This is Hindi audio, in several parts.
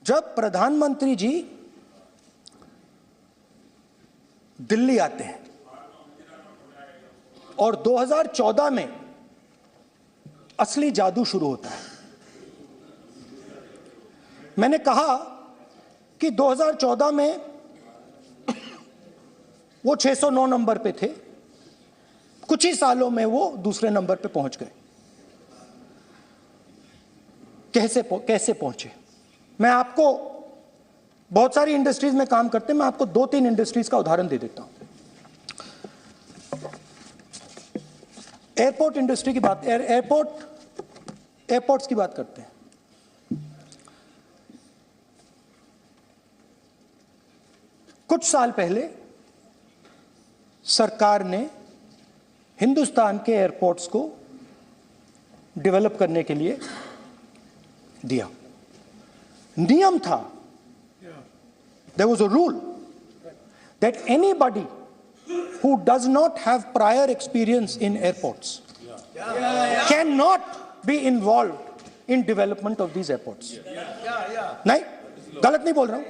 जब प्रधानमंत्री जी दिल्ली आते हैं और 2014 में असली जादू शुरू होता है। मैंने कहा कि 2014 में वो 609 नंबर पे थे, कुछ ही सालों में वो दूसरे नंबर पे पहुंच गए। कैसे पहुंचे? मैं आपको, बहुत सारी इंडस्ट्रीज में काम करते हैं, मैं आपको 2-3 इंडस्ट्रीज का उदाहरण दे देता हूं। एयरपोर्ट इंडस्ट्री की बात, एयरपोर्ट्स की बात करते हैं। कुछ साल पहले सरकार ने हिंदुस्तान के एयरपोर्ट्स को डेवलप करने के लिए दिया। नियम था, there was a rule that anybody who does not have prior experience in airports cannot be involved in development of these airports. नहीं, गलत नहीं बोल रहा हूं।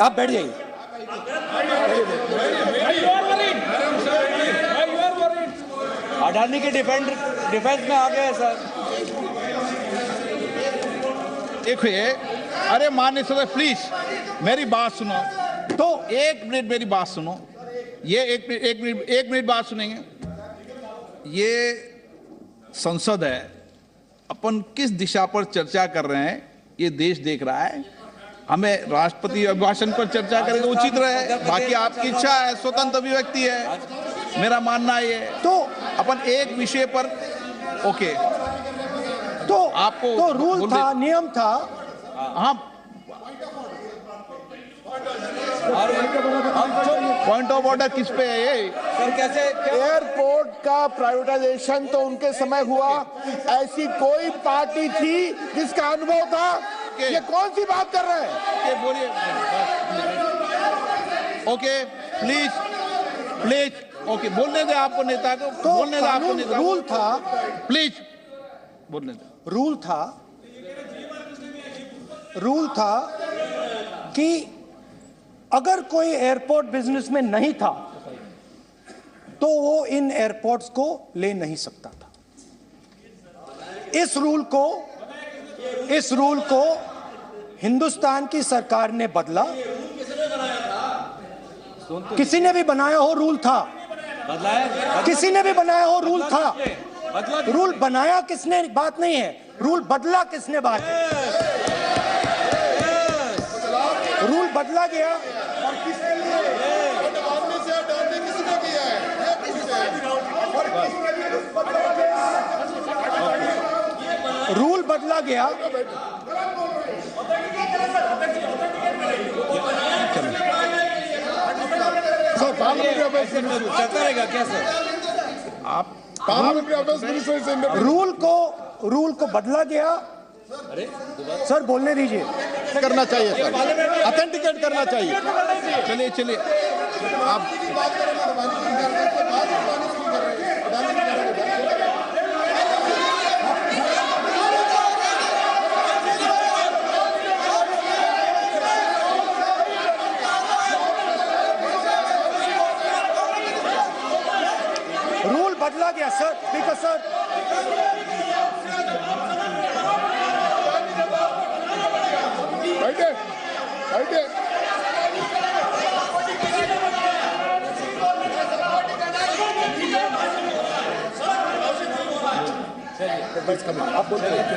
आप बैठ जाइए। अडानी के डिफेंस में आ गए सर। देखिए, अरे माननीय सदस्य प्लीज मेरी बात सुनो। तो 1 मिनट मेरी बात सुनो। ये एक मिनट बात सुनेंगे। ये संसद है, अपन किस दिशा पर चर्चा कर रहे हैं ये देश देख रहा है। हमें राष्ट्रपति अभिभाषण पर चर्चा करेंगे उचित रहे, बाकी आपकी इच्छा है, स्वतंत्र अभिव्यक्ति है। मेरा मानना ये तो अपन एक विषय पर ओके, तो आपको तो रूल था, नियम था। हाँ, पॉइंट ऑफ ऑर्डर किस पे है ये? सर कैसे एयरपोर्ट का प्राइवेटाइजेशन तो उनके समय हुआ, ऐसी कोई पार्टी थी जिसका अनुभव था? ये कौन सी बात कर रहे हैं? बोलिए। ओके प्लीज ओके, बोलने दे आपको नेता को, तो बोलने दे आपको नेता को। रूल था, प्लीज बोलने दे। रूल था कि अगर कोई एयरपोर्ट बिजनेस में नहीं था तो वो इन एयरपोर्ट्स को ले नहीं सकता था। इस रूल को हिंदुस्तान की सरकार ने बदला। किसी ने भी बनाया हो रूल था, किसी ने भी बनाया हो रूल था। रूल बनाया किसने बात नहीं है, रूल बदला किसने बात है। रूल बदला गया, रूल बदला गया। करेगा क्या सर? आप रूल को बदला गया। सर बोलने दीजिए। करना चाहिए सर, ऑथेंटिकेट करना चाहिए। चलिए आप रूल बदला गया सर, स्पीकर सर।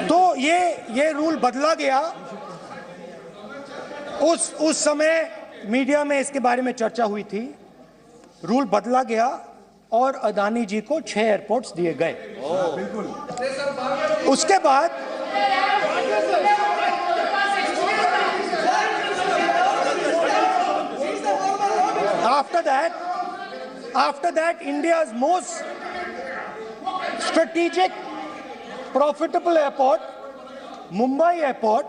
तो ये रूल बदला गया। उस समय मीडिया में इसके बारे में चर्चा हुई थी। रूल बदला गया और अदानी जी को 6 एयरपोर्ट्स दिए गए। उसके बाद after that India's most strategic profitable airport, Mumbai Airport,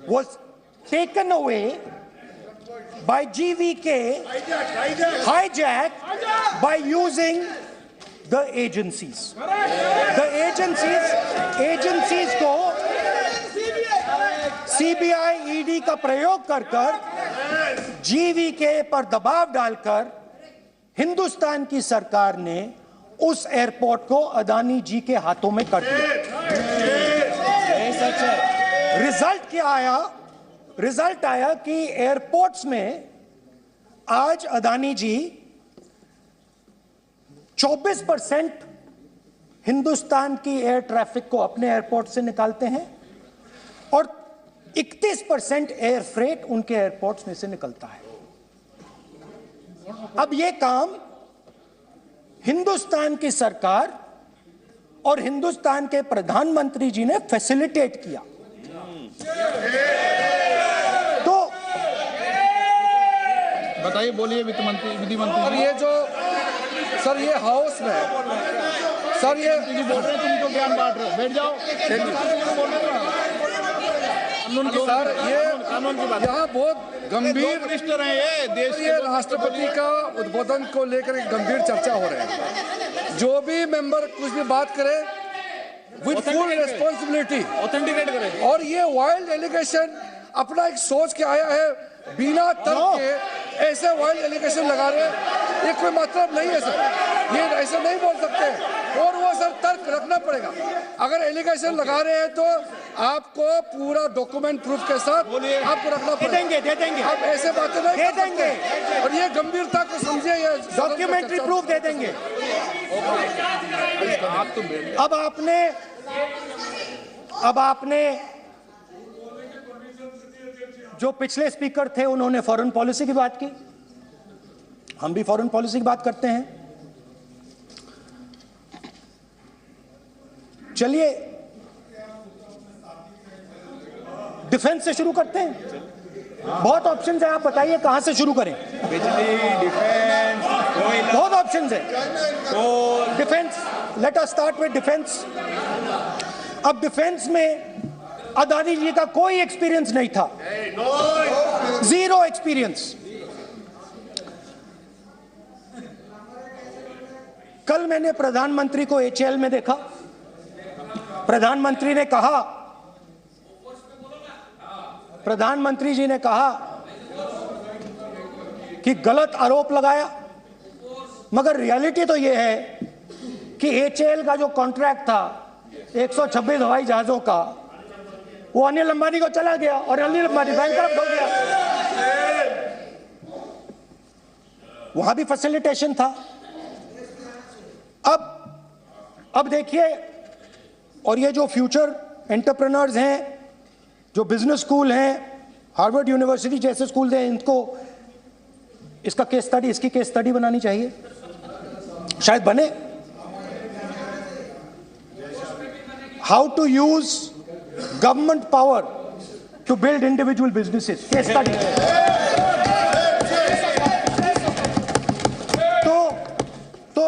was taken away by GVK, hijacked by using the agencies. The CBI ED का प्रयोग कर जीवीके पर दबाव डालकर हिंदुस्तान की सरकार ने उस एयरपोर्ट को अदानी जी के हाथों में कर दिया। सच है। रिजल्ट क्या आया? रिजल्ट आया कि एयरपोर्ट्स में आज अदानी जी 24% हिंदुस्तान की एयर ट्रैफिक को अपने एयरपोर्ट से निकालते हैं और 31% एयर फ्रेट उनके एयरपोर्ट्स में से निकलता है। अब यह काम हिंदुस्तान की सरकार और हिंदुस्तान के प्रधानमंत्री जी ने फैसिलिटेट किया। तो बताइए, बोलिए वित्त मंत्री, विधि मंत्री। और ये जो सर ये हाउस में सर ये बोल रहे हैं, तुम तो ज्ञान बांट रहे हो, बैठ जाओ। सर ये यहाँ बहुत गंभीर मिनिस्टर हैं ये देश ये राष्ट्रपति का उद्बोधन को लेकर एक गंभीर चर्चा हो रही है। जो भी मेंबर कुछ भी बात करे विद फुल रिस्पॉन्सिबिलिटी ऑथेंटिकेट करें। और ये वाइल्ड एलिगेशन अपना एक सोच के आया है, बिना तर्क के ऐसे वाइल्ड एलिगेशन लगा रहे हैं, ये कोई मतलब नहीं है सर, ये ऐसे नहीं बोल सकते। और वो सर तर्क रखना पड़ेगा। अगर एलिगेशन लगा रहे हैं तो आपको पूरा डॉक्यूमेंट प्रूफ के साथ आपको रखना पड़ेगा। दे देंगे आप ऐसे बातें नहीं दे कर सकते। देंगे। और ये गंभीरता को समझिए, ये डॉक्यूमेंट्री प्रूफ दे देंगे। अब आपने जो पिछले स्पीकर थे उन्होंने फॉरेन पॉलिसी की बात की, हम भी फॉरेन पॉलिसी की बात करते हैं। चलिए डिफेंस से शुरू करते हैं। बहुत ऑप्शंस हैं, आप बताइए कहां से शुरू करें। बिजली, डिफेंस, कोयला, बहुत ऑप्शंस हैं। Defence, let us start with defence. अब डिफेंस में अदानी जी का कोई एक्सपीरियंस नहीं था, जीरो एक्सपीरियंस। कल मैंने प्रधानमंत्री को एचएएल में देखा। प्रधानमंत्री जी ने कहा कि गलत आरोप लगाया, मगर रियलिटी तो यह है कि एचएएल का जो कॉन्ट्रैक्ट था 126 हवाई जहाजों का, वो अनिल अंबानी को चला गया और अनिल अंबानी बैंकरप्ट हो गया। वहां भी फैसिलिटेशन था। अब देखिए, और ये जो फ्यूचर एंटरप्रेन्योर्स हैं, जो बिजनेस स्कूल हैं, हार्वर्ड यूनिवर्सिटी जैसे स्कूल हैं, इनको इसका केस स्टडी, इसकी केस स्टडी बनानी चाहिए, शायद बने। How to use government power to build individual businesses, case study. तो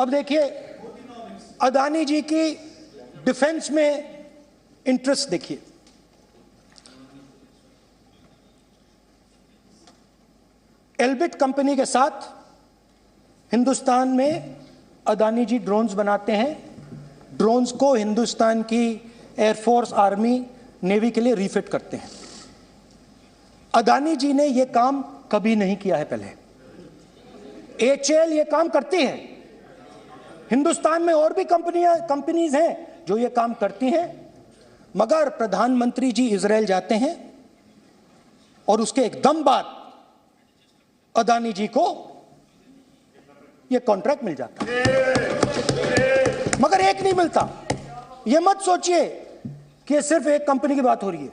अब देखिए, अदानी जी की डिफेंस में इंटरेस्ट देखिए। एल्बिट कंपनी के साथ हिंदुस्तान में अदानी जी ड्रोन्स बनाते हैं। ड्रोन्स को हिंदुस्तान की एयरफोर्स, आर्मी, नेवी के लिए रिफिट करते हैं। अदानी जी ने यह काम कभी नहीं किया है पहले। एचएएल यह काम करती है। हिंदुस्तान में और भी कंपनीज हैं जो ये काम करती हैं, मगर प्रधानमंत्री जी इजराइल जाते हैं और उसके एकदम बाद अदानी जी को ये कॉन्ट्रैक्ट मिल जाता है, मगर एक नहीं मिलता। ये मत सोचिए कि ये सिर्फ एक कंपनी की बात हो रही है,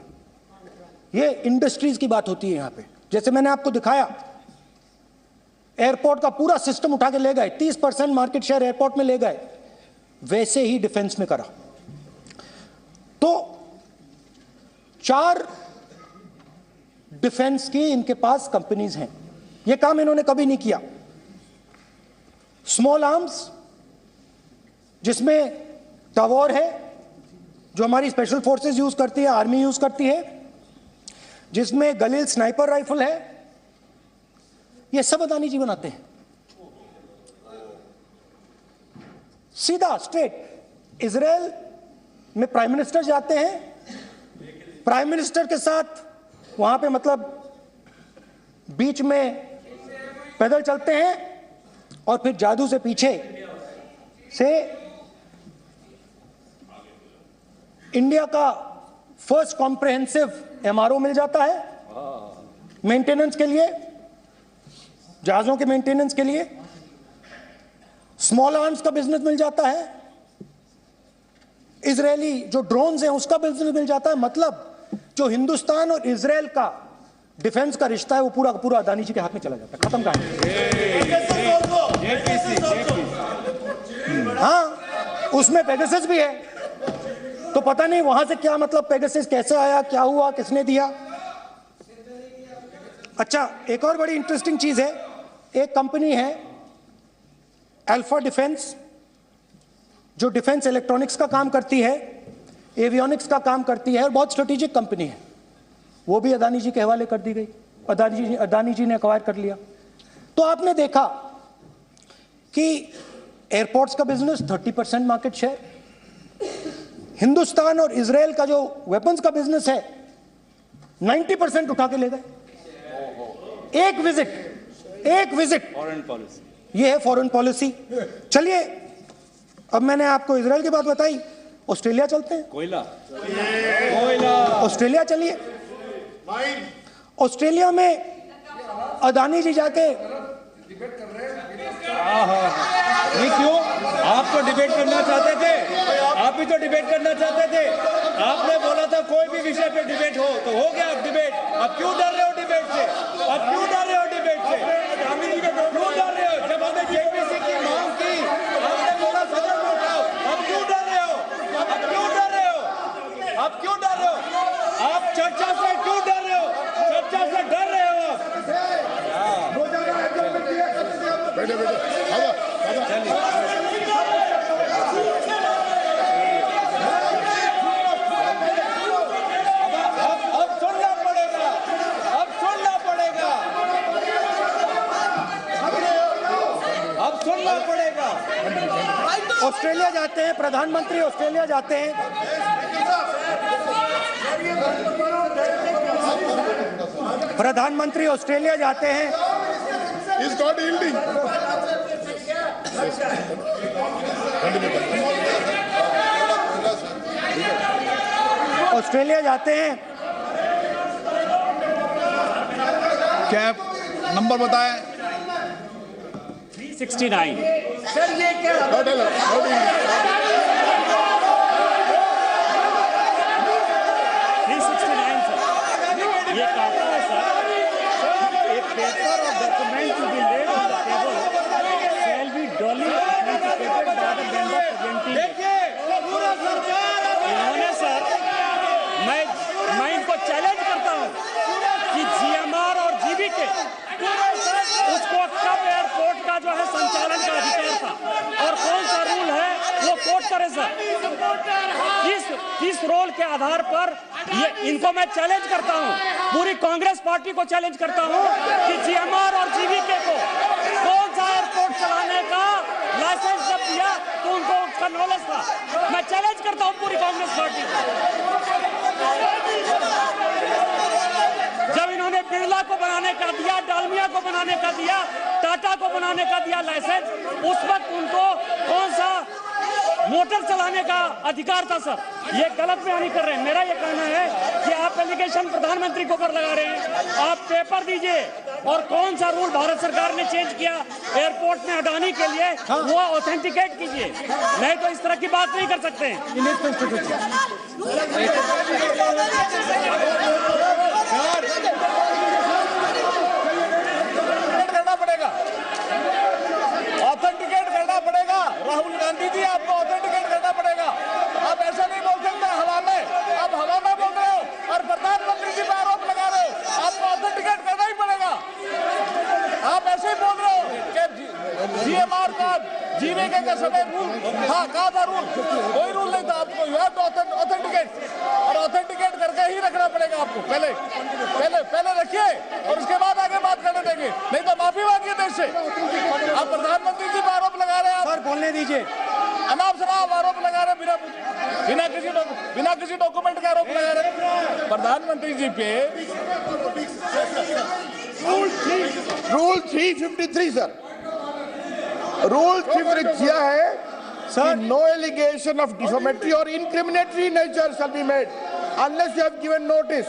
ये इंडस्ट्रीज की बात होती है यहां पे। जैसे मैंने आपको दिखाया, एयरपोर्ट का पूरा सिस्टम उठा के ले गए, 30% मार्केट शेयर एयरपोर्ट में ले गए, वैसे ही डिफेंस में करा। तो 4 डिफेंस की इनके पास कंपनीज हैं। यह काम इन्होंने कभी नहीं किया। स्मॉल आर्म्स, जिसमें टावर है जो हमारी स्पेशल फोर्सेस यूज करती है, आर्मी यूज करती है, जिसमें गलील स्नाइपर राइफल है, ये सब अदानी जी बनाते हैं। सीधा स्ट्रेट इजराइल में प्राइम मिनिस्टर जाते हैं, प्राइम मिनिस्टर के साथ वहां पे मतलब बीच में पैदल चलते हैं और फिर जादू से पीछे से इंडिया का फर्स्ट कॉम्प्रिहेंसिव एमआरओ मिल जाता है मेंटेनेंस के लिए, जहाजों के मेंटेनेंस के लिए। स्मॉल आर्म्स का बिजनेस मिल जाता है, इजरायली जो ड्रोन्स हैं उसका बिजनेस मिल जाता है। मतलब जो हिंदुस्तान और इजरायल का डिफेंस का रिश्ता है वो पूरा पूरा अदानी जी के हाथ में चला जाता है, खत्म कहानी। हाँ, उसमें पेगासस भी है, तो पता नहीं वहां से क्या मतलब पेगासस कैसे आया, क्या हुआ, किसने दिया। अच्छा, एक और बड़ी इंटरेस्टिंग चीज है, एक कंपनी है अल्फा डिफेंस जो डिफेंस इलेक्ट्रॉनिक्स का काम करती है, एवियोनिक्स का काम करती है और बहुत स्ट्रेटेजिक कंपनी है, वो भी अदानी जी के हवाले कर दी गई। अदानी जी ने एक्वायर कर लिया। तो आपने देखा कि एयरपोर्ट्स का बिजनेस 30% मार्केट शेयर, हिंदुस्तान और इजरायल का जो वेपन्स का बिजनेस है 90% उठा के ले गए। एक विजिट फॉरेन पॉलिसी, ये है फॉरेन पॉलिसी। चलिए, अब मैंने आपको इजरायल की बात बताई, ऑस्ट्रेलिया चलते हैं। कोयला ऑस्ट्रेलिया चलिए। ऑस्ट्रेलिया में अदानी जी जाके नहीं, क्यों? आप तो डिबेट करना चाहते थे, आप भी तो डिबेट करना चाहते थे। आपने बोला था कोई भी विषय पे डिबेट हो तो हो गया अब डिबेट। अब क्यों डर रहे हो डिबेट से? अब क्यों डर रहे हो डिबेट से? क्यों डर रहे हो? जब हमने जेपीसी की मांग की, आपने बोला सदन में उठाओ। अब क्यों डर रहे हो? अब क्यों डर रहे हो? अब क्यों डर रहे हो? आप चर्चा से क्यों डर रहे हो? चर्चा से डर रहे हो आप। अब सुनना पड़ेगा, अब सुनना पड़ेगा, अब सुनना पड़ेगा। ऑस्ट्रेलिया जाते हैं, प्रधानमंत्री ऑस्ट्रेलिया जाते हैं। प्रधानमंत्री ऑस्ट्रेलिया जाते हैं। Is God yielding? ऑस्ट्रेलिया जाते हैं। कैब नंबर बताएं। 369। Not allowed. Not yielding. 369 sir, ये कहता है sir, a paper or document to be laid on the table shall be duly authenticated by the member presenting it. इन्होंने सर, मैं इनको चैलेंज करता हूँ कि जीएमआर और जीबीके उसको कब एयरपोर्ट का जो है संचालन का अधिकार था और कौन सा रूल है वो कोट करे सर। किस रोल के आधार पर ये इनको मैं चैलेंज करता हूँ, पूरी कांग्रेस पार्टी को चैलेंज करता हूँ कि जीएमआर और जीबीके को कौन सा एयरपोर्ट चलाने का लाइसेंस जब दिया तो उनको उसका नॉलेज था। मैं चैलेंज करता हूँ पूरी कांग्रेस पार्टी को। जब इन्होंने बिरला को बनाने का दिया, डालमिया को बनाने का दिया, टाटा को बनाने का दिया लाइसेंस, उस वक्त उनको कौन सा मोटर चलाने का अधिकार था सर? ये गलत बयानी कर रहे हैं। मेरा ये कहना है कि आप एलिगेशन प्रधानमंत्री को ऊपर लगा रहे हैं, आप पेपर दीजिए और कौन सा रूल भारत सरकार ने चेंज किया एयरपोर्ट में अडानी के लिए वो ऑथेंटिकेट कीजिए, नहीं तो इस तरह की बात नहीं कर सकते हैं। ऑथेंटिकेट करना पड़ेगा राहुल गांधी जी, आपको ऑथेंटिकेट करना पड़ेगा। आप ऐसा नहीं बोल सकते हवा में, आप हवा में बोल रहे हो और प्रधानमंत्री जी पर आरोप लगा रहे हो। आपको ऑथेंटिकेट करना ही पड़ेगा। आप ऐसे ही बोल रहे हो कि जीएमआर का जीवीके का समय रूल था, कहा था रूल? कोई रूल नहीं था। आपको यू हैव टू ऑथेंटिकेट और ऑथेंटिकेट करके ही रखना पड़ेगा आपको। पहले रखिए और उसके बाद आगे बात करने देंगे, नहीं तो माफी मांगिए देश से। आप प्रधानमंत्री जी पर आरोप लगा रहे हैं, सर बोलने दीजिए। अनाप शनाप आरोप लगा रहे हैं, बिना किसी डॉक्यूमेंट के आरोप लगा रहे हैं। प्रधानमंत्री जी पे रूल 353 सर, रूल 353 किया है sir, no allegation of defamatory और incriminatory nature shall be made unless you have given notice.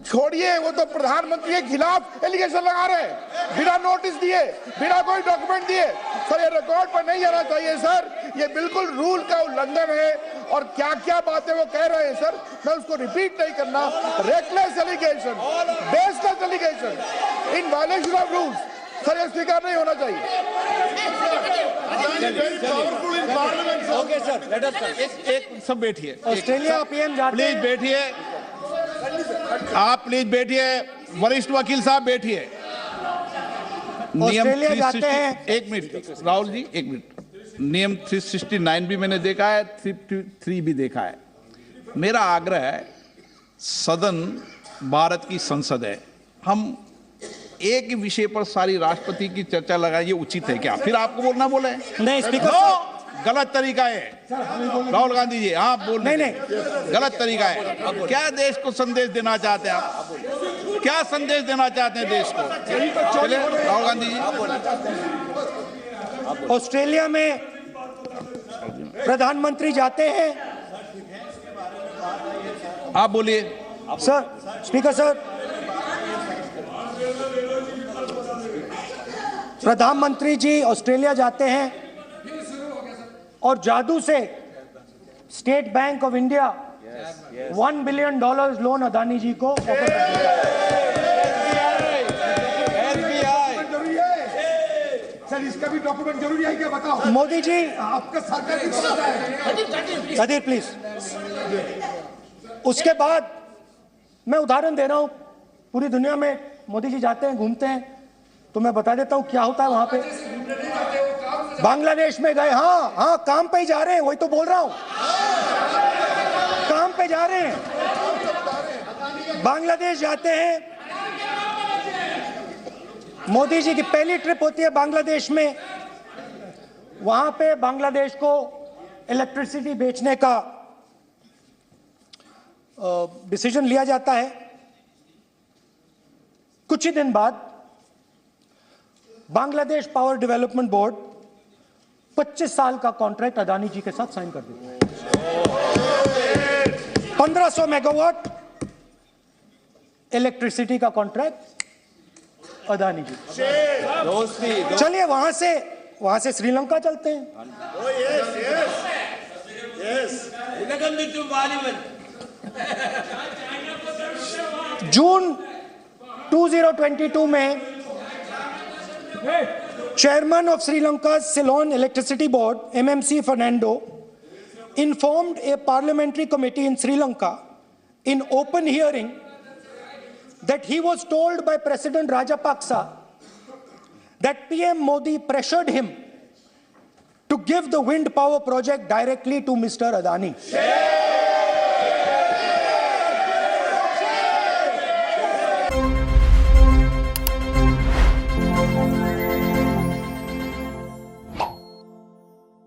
छोड़िए, वो तो प्रधानमंत्री के खिलाफ एलिगेशन लगा रहे हैं बिना नोटिस दिए, बिना कोई डॉक्यूमेंट दिए। सर ये रिकॉर्ड पर नहीं आना चाहिए सर, ये बिल्कुल रूल का उल्लंघन है। और क्या क्या बातें वो कह रहे हैं सर, मैं उसको रिपीट नहीं करना। Reckless allegation, baseless allegation in violation of rules, sir ये स्वीकार नहीं होना चाहिए। ओके सर, लेट अस एक सब बैठिए, ऑस्ट्रेलिया पीएम जाते प्लीज हैं। बैठिए, आप प्लीज बैठिए, वरिष्ठ वकील साहब बैठिए। ऑस्ट्रेलिया जाते हैं। एक मिनट राहुल जी, एक मिनट। नियम 369 भी मैंने देखा है, 353 भी देखा है। मेरा आग्रह है, सदन भारत की संसद है, हम एक ही विषय पर सारी राष्ट्रपति की चर्चा लगाए, ये उचित है क्या? फिर आपको बोलना बोले नहीं स्पीकर, गलत तरीका है राहुल गांधी जी, आप बोल नहीं, गलत तरीका है। क्या देश को संदेश देना चाहते हैं आप? क्या संदेश देना चाहते हैं देश को? चलिए राहुल गांधी जी। ऑस्ट्रेलिया में प्रधानमंत्री जाते हैं। आप बोलिए सर, स्पीकर सर, प्रधानमंत्री जी ऑस्ट्रेलिया जाते हैं और जादू से State Bank of India $1 billion loan Adani ji को ऑफर कर दिया। सर इसका भी डॉक्यूमेंट जरूरी है क्या, बताओ? मोदी जी, आपका सरकार की पता है। कदीर प्लीज। उसके बाद मैं उदाहरण दे रहा हूं, पूरी दुनिया में मोदी जी जाते हैं, घूमते हैं, तो मैं बता देता हूं क्या होता है वहां पे। बांग्लादेश में गए, हाँ काम पे ही जा रहे हैं, वही तो बोल रहा हूं, काम पे जा रहे हैं। बांग्लादेश जाते हैं, मोदी जी की पहली ट्रिप होती है बांग्लादेश में। वहां पे बांग्लादेश को इलेक्ट्रिसिटी बेचने का डिसीजन लिया जाता है। कुछ ही दिन बाद बांग्लादेश पावर डेवलपमेंट बोर्ड 25 साल का कॉन्ट्रैक्ट अदानी जी के साथ साइन कर देता है। 1500 मेगावाट इलेक्ट्रिसिटी का कॉन्ट्रैक्ट अदानी जी। चलिए वहां से श्रीलंका चलते हैं। जून 2022 में Chairman of Sri Lanka's Ceylon Electricity Board, MMC Fernando, informed a parliamentary committee in Sri Lanka in open hearing that he was told by President Rajapaksa that PM Modi pressured him to give the wind power project directly to Mr. Adani.